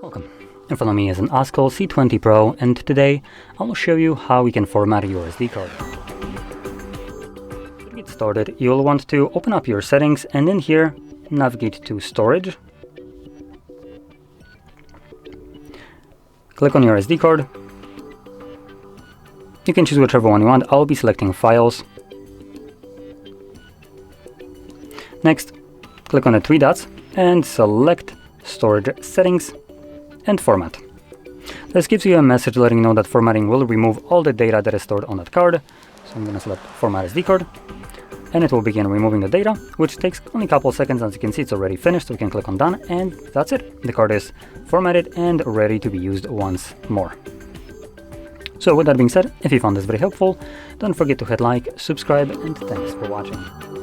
Welcome. In front of me is an Oscal C20 Pro, and today I will show you how we can format your SD card. To get started, you'll want to open up your settings and in here navigate to Storage. Click on your SD card. You can choose whichever one you want. I'll be selecting Files. Next, click on the three dots and select Storage Settings and Format. This gives you a message letting you know that formatting will remove all the data that is stored on that card. So I'm going to select Format SD card, and it will begin removing the data, which takes only a couple of seconds. As you can see, it's already finished, so we can click on Done, and that's it. The card is formatted and ready to be used once more. So with that being said, if you found this very helpful, don't forget to hit like, subscribe, and thanks for watching.